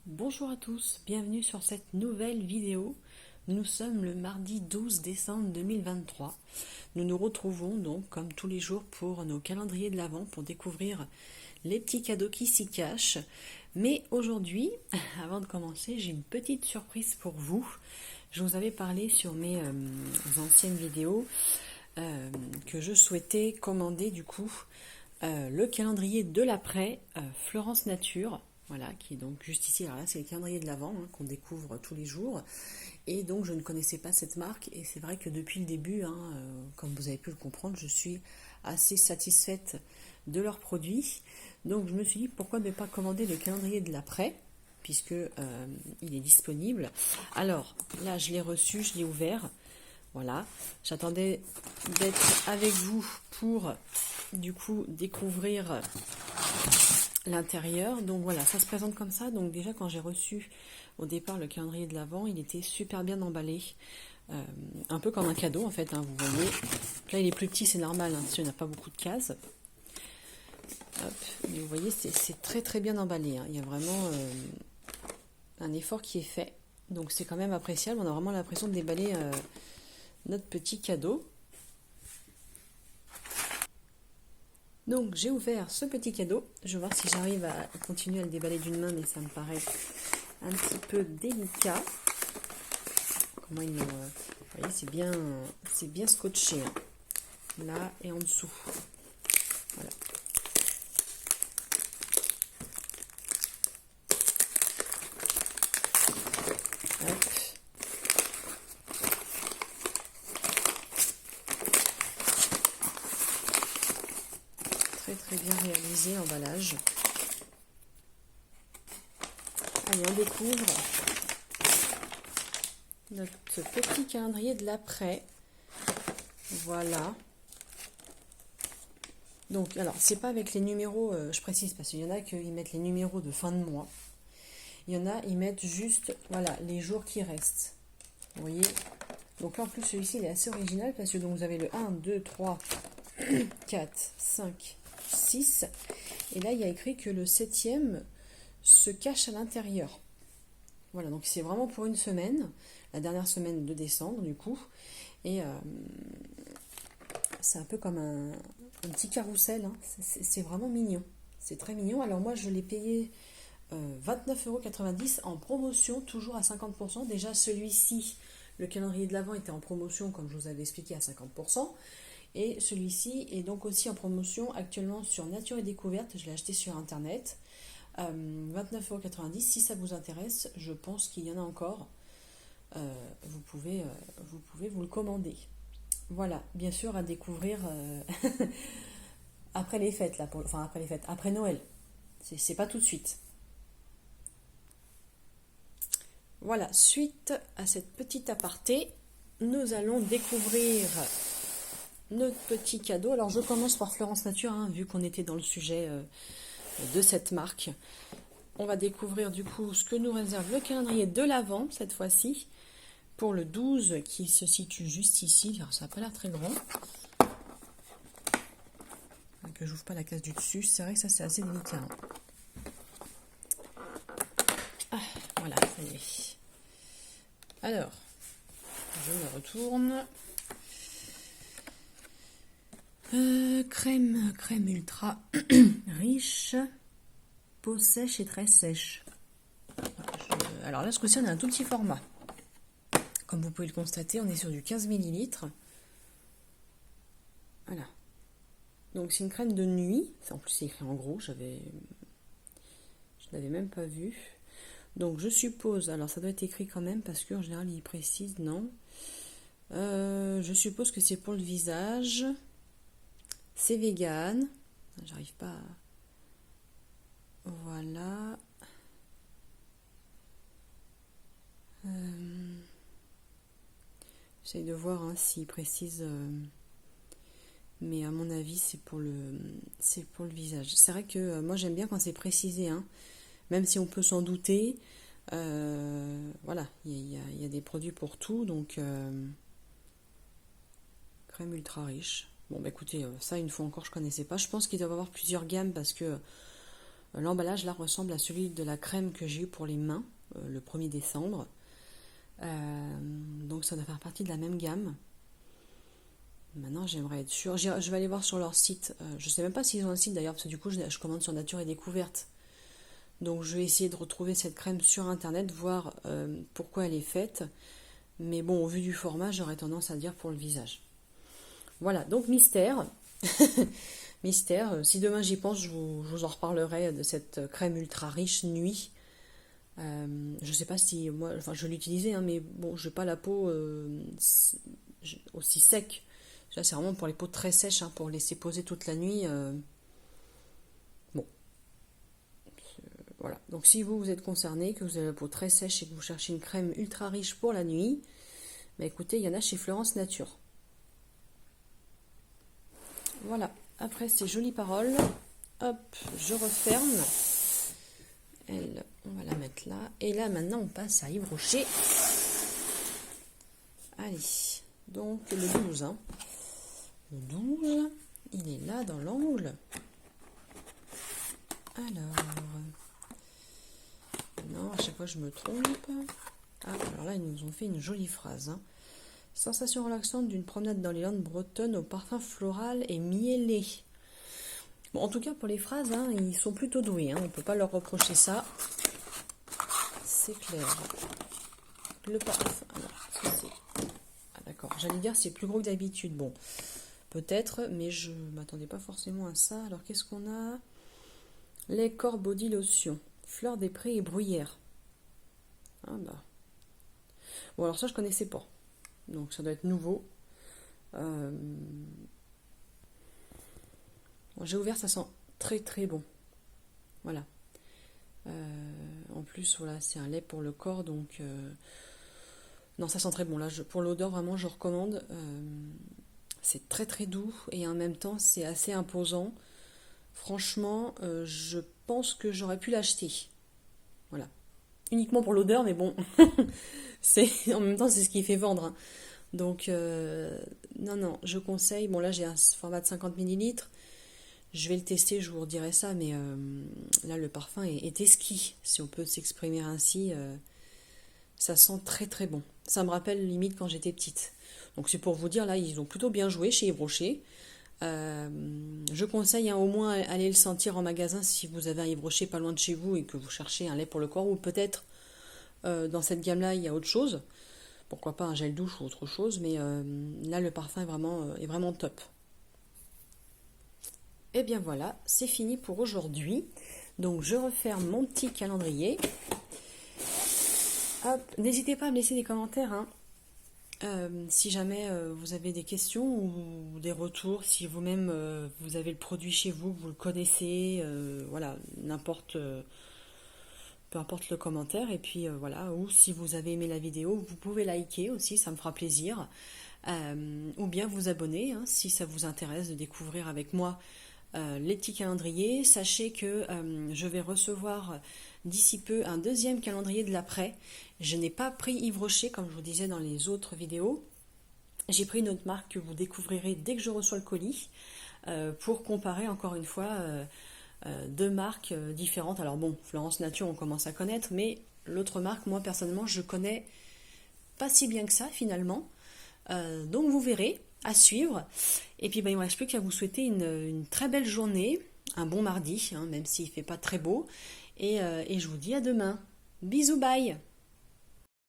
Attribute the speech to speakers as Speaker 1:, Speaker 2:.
Speaker 1: Bonjour à tous, bienvenue sur cette nouvelle vidéo. Nous sommes le mardi 12 décembre 2023. Nous nous retrouvons donc comme tous les jours pour nos calendriers de l'Avent pour découvrir les petits cadeaux qui s'y cachent. Mais aujourd'hui, avant de commencer, j'ai une petite surprise pour vous. Je vous avais parlé sur mes anciennes vidéos que je souhaitais commander du coup le calendrier de l'après Florence Nature. Voilà, qui est donc juste ici. Alors là, c'est le calendrier de l'Avent qu'on découvre tous les jours. Et donc, je ne connaissais pas cette marque. Et c'est vrai que depuis le début, comme vous avez pu le comprendre, je suis assez satisfaite de leurs produits. Donc, je me suis dit, pourquoi ne pas commander le calendrier de l'après, puisque il est disponible. Alors, là, je l'ai reçu, je l'ai ouvert. Voilà, j'attendais d'être avec vous pour, du coup, découvrir l'intérieur. Donc voilà, ça se présente comme ça. Donc déjà, quand j'ai reçu au départ le calendrier de l'Avent, il était super bien emballé, un peu comme un cadeau en fait, vous voyez. Là il est plus petit, c'est normal, parce qu'il n'a pas beaucoup de cases. Hop, mais vous voyez, c'est très très bien emballé, il y a vraiment un effort qui est fait, donc c'est quand même appréciable. On a vraiment l'impression de déballer notre petit cadeau. Donc j'ai ouvert ce petit cadeau, je vais voir si j'arrive à continuer à le déballer d'une main, mais ça me paraît un petit peu délicat. Comment il, vous voyez, c'est bien scotché, là et en dessous. Voilà. Hop. Très bien réalisé l'emballage. Allez, on découvre notre petit calendrier de l'après. Voilà. Donc, alors, c'est pas avec les numéros, je précise, parce qu'il y en a qui mettent les numéros de fin de mois. Il y en a, ils mettent juste, voilà, les jours qui restent. Vous voyez. Donc là, en plus, celui-ci, il est assez original, parce que donc, vous avez le 1, 2, 3, 4, 5, 6. Et là, il y a écrit que le 7e se cache à l'intérieur. Voilà, donc c'est vraiment pour une semaine, la dernière semaine de décembre du coup, et c'est un peu comme un petit carrousel, c'est vraiment mignon, c'est très mignon. Alors moi je l'ai payé 29,90 € en promotion, toujours à 50%. Déjà celui-ci, le calendrier de l'Avent était en promotion comme je vous avais expliqué à 50%, et celui-ci est donc aussi en promotion actuellement sur Nature et Découverte, je l'ai acheté sur internet. 29,90 €. Si ça vous intéresse, je pense qu'il y en a encore. Vous pouvez vous le commander. Voilà, bien sûr à découvrir après les fêtes, là, enfin après les fêtes, après Noël. C'est pas tout de suite. Voilà, suite à cette petite aparté, nous allons découvrir notre petit cadeau. Alors je commence par Florence Nature, vu qu'on était dans le sujet de cette marque. On va découvrir du coup ce que nous réserve le calendrier de l'Avent cette fois-ci pour le 12 qui se situe juste ici. Alors, ça n'a pas l'air très grand. Que j'ouvre pas la case du dessus. C'est vrai que ça c'est assez délicat. Voilà, ça y est. Alors, je me retourne. Crème ultra riche, peau sèche et très sèche. Alors là, ce coup-ci, on a un tout petit format. Comme vous pouvez le constater, on est sur du 15 ml. Voilà. Donc c'est une crème de nuit. En plus, c'est écrit en gros. Je n'avais même pas vu. Donc je suppose, alors ça doit être écrit quand même parce qu'en général, il précise, non. Je suppose que c'est pour le visage. C'est vegan. J'arrive pas à... Voilà. J'essaie de voir s'il précise, mais à mon avis c'est pour le visage. C'est vrai que moi j'aime bien quand c'est précisé, même si on peut s'en douter. Voilà, il y a des produits pour tout, donc crème ultra riche. Bon bah écoutez, ça une fois encore je connaissais pas. Je pense qu'il doit y avoir plusieurs gammes parce que L'emballage là ressemble à celui de la crème que j'ai eu pour les mains le 1er décembre. Donc ça doit faire partie de la même gamme. Maintenant j'aimerais être sûre. Je vais aller voir sur leur site. Je ne sais même pas s'ils ont un site d'ailleurs, parce que du coup je commande sur Nature et Découverte. Donc je vais essayer de retrouver cette crème sur internet, voir pourquoi elle est faite. Mais bon, au vu du format, j'aurais tendance à dire pour le visage. Voilà, donc mystère. Mystère. Si demain j'y pense, je vous en reparlerai de cette crème ultra riche nuit. Je sais pas si moi, enfin je l'utilisais, hein, mais bon, j'ai pas la peau aussi sec. Ça c'est vraiment pour les peaux très sèches, hein, pour laisser poser toute la nuit. Bon, voilà. Donc si vous êtes concerné, que vous avez la peau très sèche et que vous cherchez une crème ultra riche pour la nuit, bah écoutez, il y en a chez Florence Nature. Voilà. Après ces jolies paroles, hop, je referme. Elle, on va la mettre là. Et là, maintenant, on passe à Yves Rocher. Allez, donc le 12. Hein. Le 12, il est là dans l'angle. Alors, non, à chaque fois je me trompe. Ah, alors là, ils nous ont fait une jolie phrase. Hein. Sensation relaxante d'une promenade dans les Landes bretonnes au parfum floral et miellé. Bon, en tout cas, pour les phrases, hein, ils sont plutôt doués. Hein, on ne peut pas leur reprocher ça. C'est clair. Le parfum. Alors, ah, d'accord. J'allais dire c'est plus gros que d'habitude. Bon, peut-être, mais je ne m'attendais pas forcément à ça. Alors, qu'est-ce qu'on a? Lait corps body lotion. Fleurs des prés et bruyère. Ah bah. Bon, alors ça, je connaissais pas. Donc, ça doit être nouveau. Bon, j'ai ouvert, ça sent très très bon. Voilà. En plus, voilà, c'est un lait pour le corps, donc non, ça sent très bon. Là, pour l'odeur, vraiment, je recommande. C'est très très doux et en même temps, c'est assez imposant. Franchement, je pense que j'aurais pu l'acheter. Voilà. Uniquement pour l'odeur, mais bon, en même temps, c'est ce qui fait vendre. Hein. Donc, non, je conseille. Bon, là, j'ai un format de 50 ml. Je vais le tester, je vous redirai ça, mais là, le parfum est exquis, si on peut s'exprimer ainsi. Ça sent très très bon. Ça me rappelle limite quand j'étais petite. Donc c'est pour vous dire, là, ils ont plutôt bien joué chez Yves Rocher. Je conseille au moins aller le sentir en magasin si vous avez un Yves Rocher pas loin de chez vous et que vous cherchez un lait pour le corps, ou peut-être dans cette gamme-là, il y a autre chose. Pourquoi pas un gel douche ou autre chose, mais là, le parfum est vraiment top. Et bien voilà, c'est fini pour aujourd'hui. Donc je referme mon petit calendrier. N'hésitez pas à me laisser des commentaires. Hein. Si jamais vous avez des questions ou des retours, si vous-même vous avez le produit chez vous, que vous le connaissez, voilà, peu importe le commentaire. Et puis voilà, ou si vous avez aimé la vidéo, vous pouvez liker aussi, ça me fera plaisir. Ou bien vous abonner hein, si ça vous intéresse de découvrir avec moi les petits calendriers. Sachez que je vais recevoir d'ici peu un deuxième calendrier de l'après. Je n'ai pas pris Yves Rocher comme je vous disais dans les autres vidéos. J'ai pris une autre marque que vous découvrirez dès que je reçois le colis pour comparer encore une fois deux marques différentes. Alors bon, Florence Nature on commence à connaître, mais l'autre marque, moi personnellement, je connais pas si bien que ça finalement. Donc vous verrez. À suivre. Et puis il ne me reste plus qu'à vous souhaiter une très belle journée, un bon mardi, hein, même s'il ne fait pas très beau. Et je vous dis à demain. Bisous, bye!